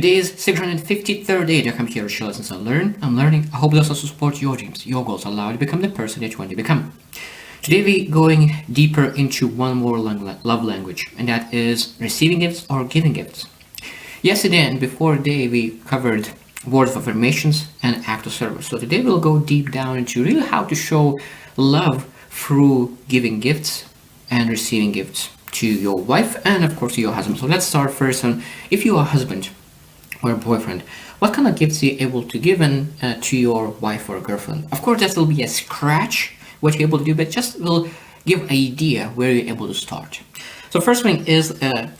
Today is 653rd day to come here to show lessons and learn. I'm learning. I hope this also supports your dreams, your goals, allow you to become the person that you want to become. Today we're going deeper into one more love language, and that is receiving gifts or giving gifts. Yesterday and before today we covered words of affirmations and act of service. So today we'll go deep down into really how to show love through giving gifts and receiving gifts to your wife and of course to your husband. So let's start first on if you are a husband or a boyfriend, what kind of gifts are you able to give to your wife or girlfriend? Of course, that will be a scratch what you're able to do, but just will give an idea where you're able to start. So first thing is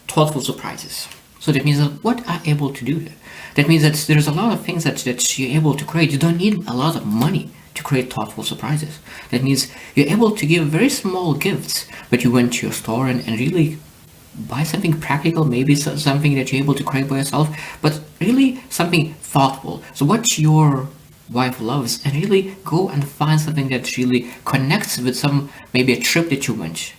thoughtful surprises. So that means that what are you able to do? That means that there's a lot of things that you're able to create. You don't need a lot of money to create thoughtful surprises. That means you're able to give very small gifts, but you went to your store and really buy something practical, maybe something that you're able to create by yourself, but really something thoughtful. So what your wife loves, and really go and find something that really connects with maybe a trip that you went,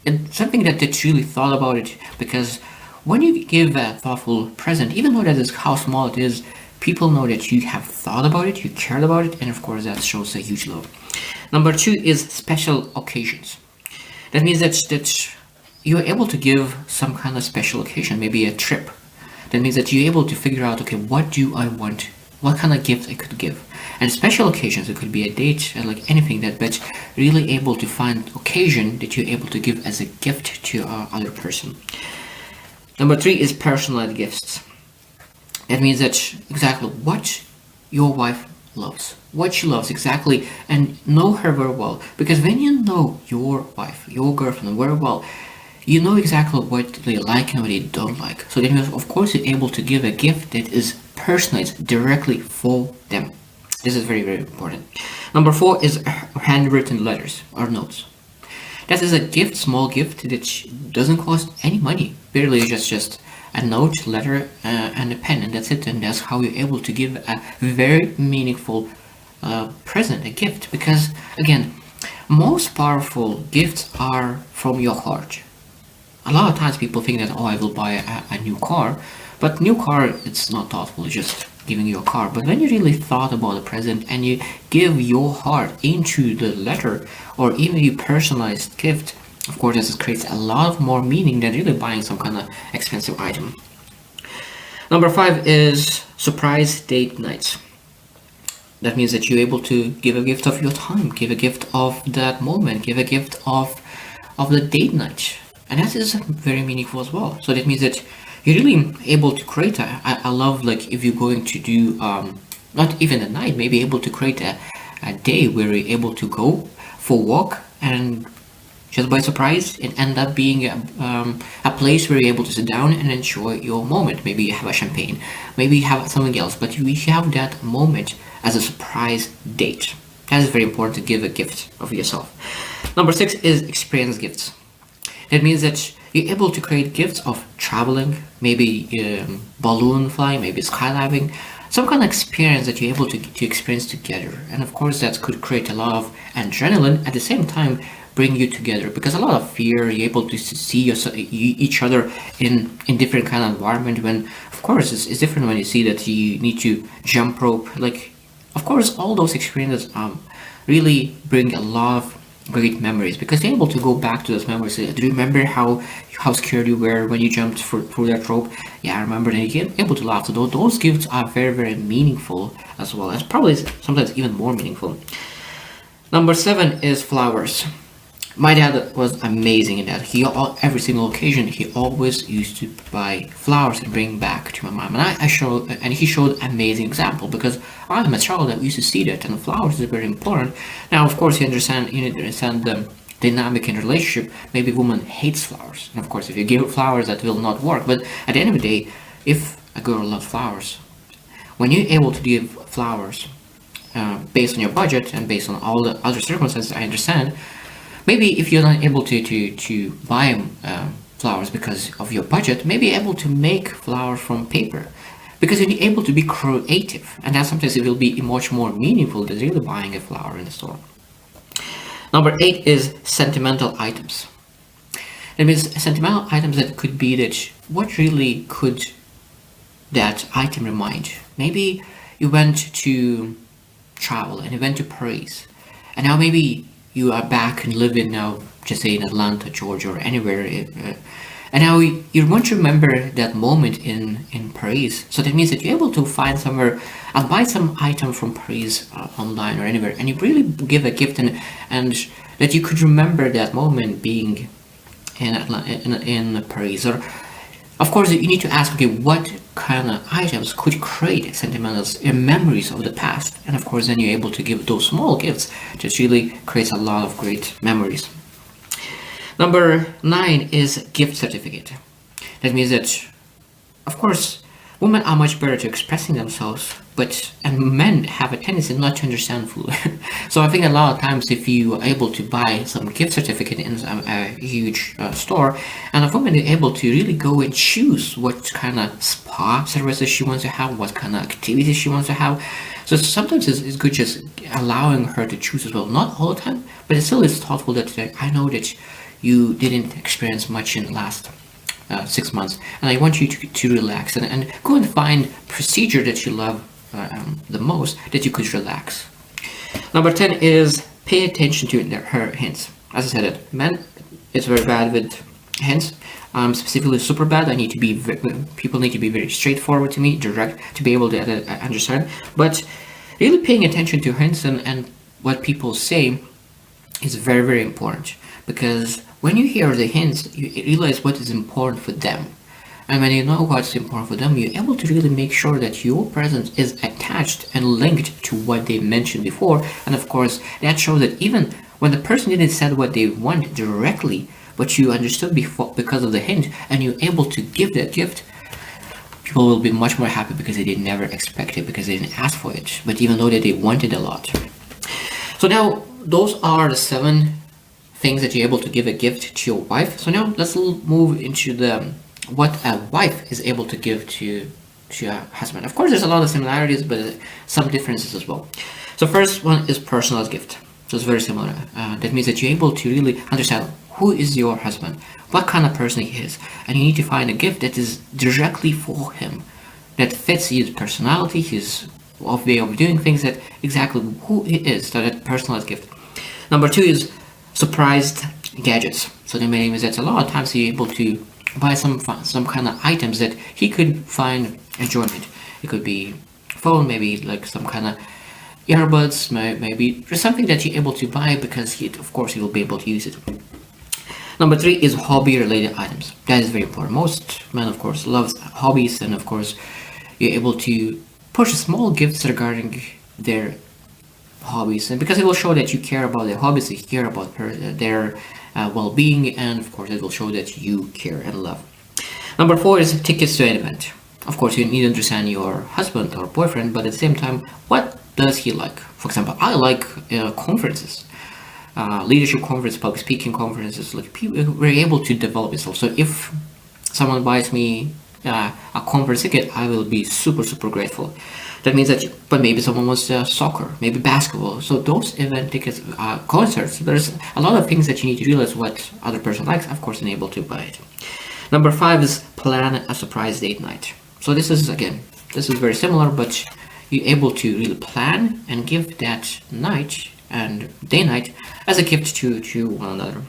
and something that you really thought about it. Because when you give a thoughtful present, even though that is how small it is, people know that you have thought about it, you cared about it, and of course that shows a huge love. Number 2 is special occasions. That means that you're able to give some kind of special occasion, maybe a trip. That means that you're able to figure out, okay, what do I want? What kind of gift I could give? And special occasions, it could be a date, like anything but really able to find occasion that you're able to give as a gift to other person. Number 3 is personalized gifts. That means that exactly what your wife loves, what she loves exactly, and know her very well. Because when you know your wife, your girlfriend very well, you know exactly what they like and what they don't like. So then, of course, you're able to give a gift that is personalized directly for them. This is very, very important. Number 4 is handwritten letters or notes. That is a gift, small gift that doesn't cost any money. Barely just a note, letter, and a pen, and that's it. And that's how you're able to give a very meaningful present, a gift. Because again, most powerful gifts are from your heart. A lot of times people think that, oh, I will buy a new car, but new car, it's not thoughtful, it's just giving you a car. But when you really thought about the present and you give your heart into the letter or even you personalized gift, of course, this creates a lot of more meaning than really buying some kind of expensive item. Number 5 is surprise date nights. That means that you're able to give a gift of your time, give a gift of that moment, give a gift of the date night. And that is very meaningful as well. So that means that you're really able to create I love, like, if you're going to do not even a night, maybe able to create a day where you're able to go for a walk and just by surprise it end up being a place where you're able to sit down and enjoy your moment. Maybe you have a champagne, maybe you have something else, but you have that moment as a surprise date. That is very important, to give a gift of yourself. Number 6 is experience gifts. That means that you're able to create gifts of traveling, maybe balloon flying, maybe skydiving, some kind of experience that you're able to experience together. And of course that could create a lot of adrenaline, at the same time bring you together, because a lot of fear, you're able to see each other in different kind of environment, when of course it's different when you see that you need to jump rope. Like, of course all those experiences really bring a lot of great memories, because they're able to go back to those memories. Do you remember how scared you were when you jumped through that rope? Yeah, I remember. And you're able to laugh. So those gifts are very, very meaningful as well, as probably sometimes even more meaningful. Number 7 is flowers. My dad was amazing in that. Every single occasion, he always used to buy flowers and bring back to my mom. And he showed amazing example, because I'm a child that used to see that, and flowers is very important. Now, of course, you understand the dynamic in relationship. Maybe woman hates flowers, and of course, if you give flowers, that will not work. But at the end of the day, if a girl loves flowers, when you're able to give flowers based on your budget and based on all the other circumstances, I understand. Maybe if you're not able to buy flowers because of your budget, maybe able to make flowers from paper, because you're able to be creative, and that sometimes it will be much more meaningful than really buying a flower in the store. Number 8 is sentimental items. It means sentimental items that could be that what really could that item remind? Maybe you went to travel and you went to Paris, and now maybe you are back and live in now, just say in Atlanta, Georgia, or anywhere, and now you want to remember that moment in Paris. So that means that you're able to find somewhere and buy some item from Paris online or anywhere, and you really give a gift, and that you could remember that moment being in in Paris. Or of course, you need to ask, okay, what kind of items could create sentimental memories of the past? And of course, then you're able to give those small gifts that really creates a lot of great memories. Number 9 is gift certificate. That means that, of course, women are much better to expressing themselves, and men have a tendency not to understand food. So I think a lot of times if you are able to buy some gift certificate in a huge store, and a woman is able to really go and choose what kind of spa services she wants to have, what kind of activities she wants to have. So sometimes it's good just allowing her to choose as well. Not all the time, but it still is thoughtful that I know that you didn't experience much in the last 6 months, and I want you to relax and go and find procedure that you love the most that you could relax. Number 10 is pay attention to her hints. As I said, it men, it's very bad with hints. Specifically super bad. People need to be very straightforward to me, direct, to be able to understand. But really paying attention to hints and what people say is very, very important, because when you hear the hints, you realize what is important for them. And when you know what's important for them, you're able to really make sure that your presence is attached and linked to what they mentioned before. And of course, that shows that even when the person didn't say what they want directly, but you understood before because of the hint, and you're able to give that gift, people will be much more happy because they did never expect it, because they didn't ask for it, but even though that they wanted a lot. So now, those are the 7 things that you're able to give a gift to your wife. So now let's move into what a wife is able to give to a husband. Of course, there's a lot of similarities, but some differences as well. So first one is personalized gift. So it's very similar. That means that you're able to really understand who is your husband, what kind of person he is, and you need to find a gift that is directly for him, that fits his personality, his way of doing things, that exactly who he is. So that personalized gift. Number 2 is surprised gadgets. So the meaning is that a lot of times you're able to buy some kind of items that he could find enjoyment. It could be phone, maybe like some kind of earbuds, maybe just something that you're able to buy because of course he will be able to use it. Number 3 is hobby related items. That is very important. Most men of course loves hobbies, and of course you're able to push small gifts regarding their hobbies, and because it will show that you care about their hobbies, you care about their well-being, and of course it will show that you care and love. Number 4 is tickets to an event. Of course you need to understand your husband or boyfriend, but at the same time, what does he like? For example, I like conferences, leadership conference, public speaking conferences. Like people were able to develop itself. So if someone buys me a conference ticket, I will be super grateful. That means that, but maybe someone wants soccer, maybe basketball. So those event tickets, concerts, there's a lot of things that you need to realize what other person likes, of course, and able to buy it. Number 5 is plan a surprise date night. So this is very similar, but you're able to really plan and give that night and day night as a gift to one another.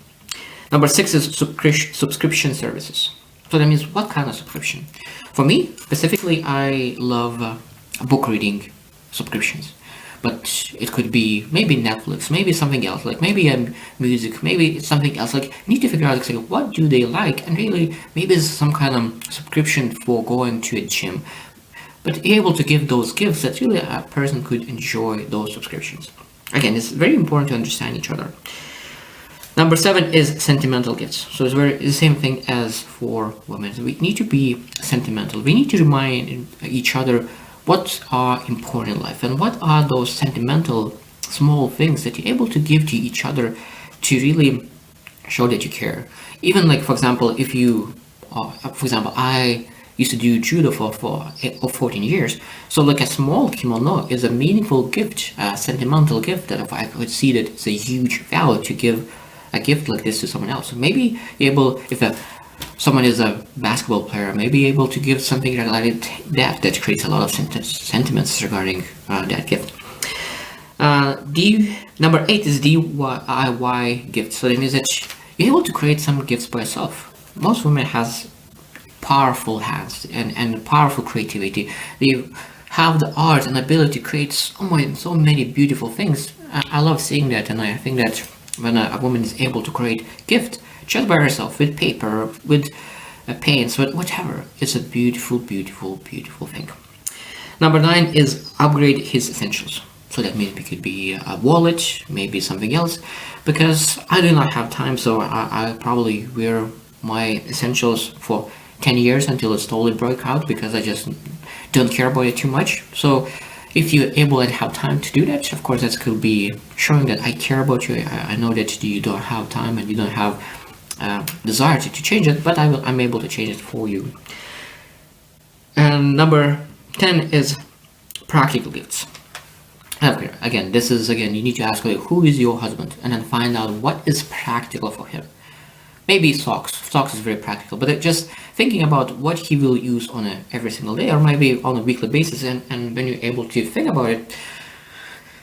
Number 6 is subscription services. So that means what kind of subscription? For me, specifically, I love book reading subscriptions, but it could be maybe Netflix, maybe something else, like maybe music, maybe something else. Like you need to figure out exactly what do they like, and really maybe it's some kind of subscription for going to a gym, but be able to give those gifts that really a person could enjoy those subscriptions. Again, it's very important to understand each other. Number 7 is sentimental gifts. So it's the same thing as for women. So we need to be sentimental. We need to remind each other what are important in life, and what are those sentimental small things that you're able to give to each other to really show that you care. Even like, for example, if you, I used to do judo for 14 years. So like a small kimono is a meaningful gift, a sentimental gift that if I could see that it's a huge value to give a gift like this to someone else. So maybe you're able, if someone is a basketball player, may be able to give something regarding that creates a lot of sentiments regarding that gift. Number 8 is DIY gifts. So that means that you're able to create some gifts by yourself. Most women has powerful hands and powerful creativity. They have the art and ability to create so many beautiful things. I love seeing that, and I think that when a woman is able to create gift just by herself with paper, with paints, with whatever, it's a beautiful, beautiful, beautiful thing. Number 9 is upgrade his essentials. So that means it could be a wallet, maybe something else, because I do not have time, so I probably wear my essentials for 10 years until it totally broke out, because I just don't care about it too much. So if you're able and have time to do that, of course, that could be showing that I care about you. I know that you don't have time and you don't have desire to change it, but I'm able to change it for you. And number 10 is practical gifts. Okay, again, you need to ask, who is your husband, and then find out what is practical for him. Maybe socks. Socks is very practical, but just thinking about what he will use on every single day, or maybe on a weekly basis, and when you're able to think about it,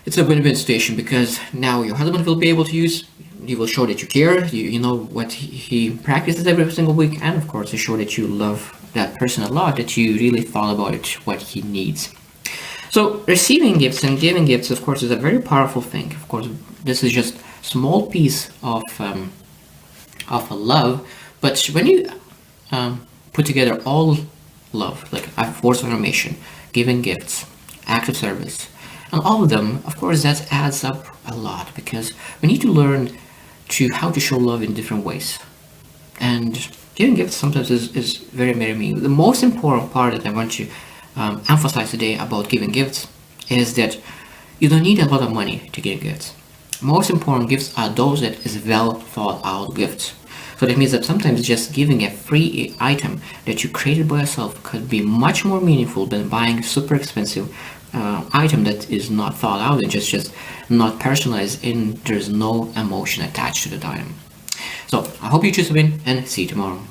it's a win-win situation, because now your husband will be able to use, you will show that you care, you know what he practices every single week, and of course you show that you love that person a lot, that you really thought about it, what he needs. So receiving gifts and giving gifts, of course, is a very powerful thing. Of course, this is just small piece of a love, but when you put together all love, like words of affirmation, giving gifts, act of service, and all of them, of course, that adds up a lot, because we need to learn how to show love in different ways. And giving gifts sometimes is very, very meaningful. The most important part that I want to emphasize today about giving gifts is that you don't need a lot of money to give gifts. Most important gifts are those that is well thought out gifts. So that means that sometimes just giving a free item that you created by yourself could be much more meaningful than buying a super expensive item that is not thought out and just not personalized, and there's no emotion attached to the item. So I hope you choose to win, and see you tomorrow.